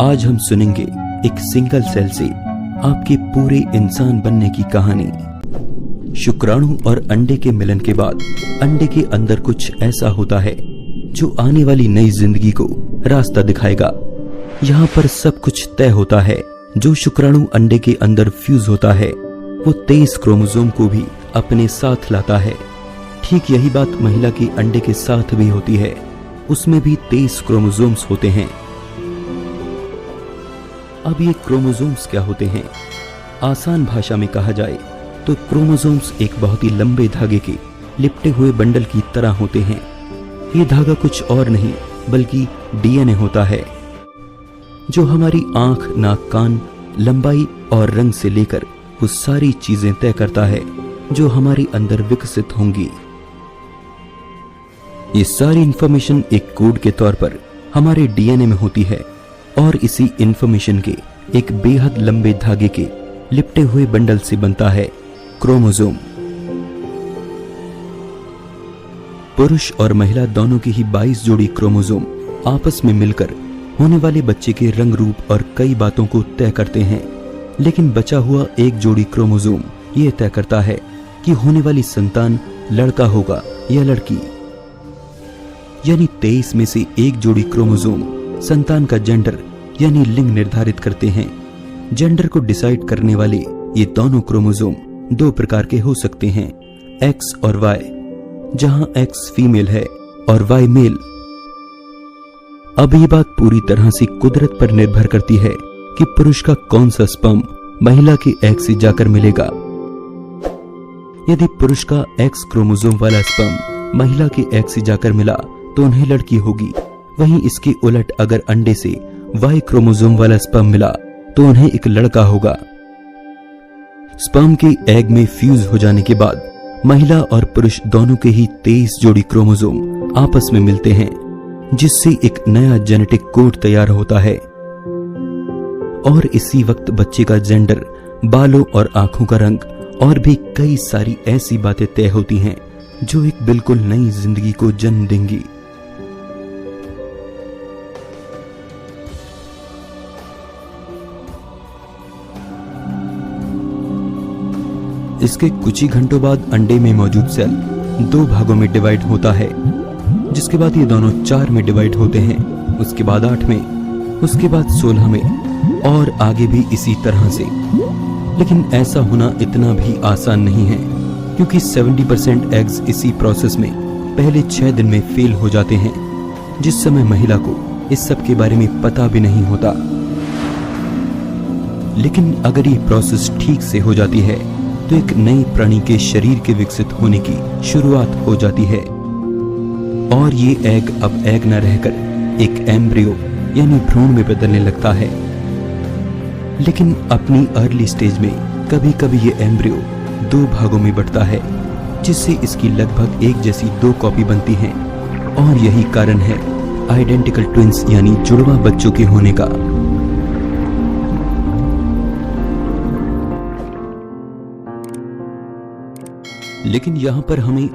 आज हम सुनेंगे एक सिंगल सेल से आपके पूरे इंसान बनने की कहानी। शुक्राणु और अंडे के मिलन के बाद अंडे के अंदर कुछ ऐसा होता है जो आने वाली नई जिंदगी को रास्ता दिखाएगा। यहाँ पर सब कुछ तय होता है। जो शुक्राणु अंडे के अंदर फ्यूज होता है वो 23 क्रोमोसोम को भी अपने साथ लाता है। ठीक यही बात महिला के अंडे के साथ भी होती है। उसमें भी 23 क्रोमोसोम्स होते हैं। अब ये क्रोमोसोम्स क्या होते हैं? आसान भाषा में कहा जाए तो क्रोमोसोम्स एक बहुत ही लंबे धागे के लिपटे हुए बंडल की तरह होते हैं। ये धागा कुछ और नहीं बल्कि डीएनए होता है, जो हमारी आंख, नाक, कान, लंबाई और रंग से लेकर वो सारी चीजें तय करता है जो हमारे अंदर विकसित होंगी। ये सारी इंफॉर्मेशन एक कोड के तौर पर हमारे डीएनए में होती है और इसी इंफॉर्मेशन के एक बेहद लंबे धागे के लिपटे हुए बंडल से बनता है क्रोमोसोम। पुरुष और महिला दोनों की ही 22 जोड़ी क्रोमोसोम आपस में मिलकर होने वाले बच्चे के रंग, रूप और कई बातों को तय करते हैं। लेकिन बचा हुआ एक जोड़ी क्रोमोसोम यह तय करता है कि होने वाली संतान लड़का होगा या लड़की। यानी 23 में से एक जोड़ी क्रोमोसोम संतान का जेंडर यानी लिंग निर्धारित करते हैं। जेंडर को डिसाइड करने वाले ये दोनों क्रोमोसोम दो प्रकार के हो सकते हैं, एक्स और वाई, जहां एक्स फीमेल है और वाई मेल। अब ये बात पूरी तरह से कुदरत पर निर्भर करती है कि पुरुष का कौन सा स्पर्म महिला के एग से जाकर मिलेगा। यदि पुरुष का एक्स क्रोमोसोम वाला स्पर्म महिला के एग से जाकर मिला तो उन्हें लड़की होगी। वहीं इसके उलट अगर अंडे से वाई क्रोमोसोम वाला स्पर्म मिला तो उन्हें एक लड़का होगा। स्पर्म के एग में फ्यूज हो जाने के बाद महिला और पुरुष दोनों के ही 23 जोड़ी क्रोमोसोम आपस में मिलते हैं, जिससे एक नया जेनेटिक कोड तैयार होता है। और इसी वक्त बच्चे का जेंडर, बालों और आंखों का रंग और भी कई सारी ऐसी बातें तय होती हैं जो एक बिल्कुल नई जिंदगी को जन्म देंगी। इसके कुछ ही घंटों बाद अंडे में मौजूद सेल 2 भागों में डिवाइड होता है, जिसके बाद ये दोनों 4 में डिवाइड होते हैं, उसके बाद 8 में, उसके बाद 16 में और आगे भी इसी तरह से। लेकिन ऐसा होना इतना भी आसान नहीं है, क्योंकि 70% एग्स इसी प्रोसेस में पहले 6 दिन में फेल हो जाते हैं, जिस समय महिला को इस सब के बारे में पता भी नहीं होता। लेकिन अगर ये प्रोसेस ठीक से हो जाती है तो एक नई प्राणी के शरीर के विकसित होने की शुरुआत हो जाती है। और ये एग अब एग न रहकर एक एम्ब्रियो यानी भ्रूण में बदलने लगता है। लेकिन अपनी अर्ली स्टेज में कभी कभी ये एम्ब्रियो 2 भागों में बंटता है, जिससे इसकी लगभग एक जैसी 2 कॉपी बनती हैं। और यही कारण है आइडेंटिकल ट्विंस यानी जुड़वा बच्चों के होने का। लेकिन यहाँ पर हमें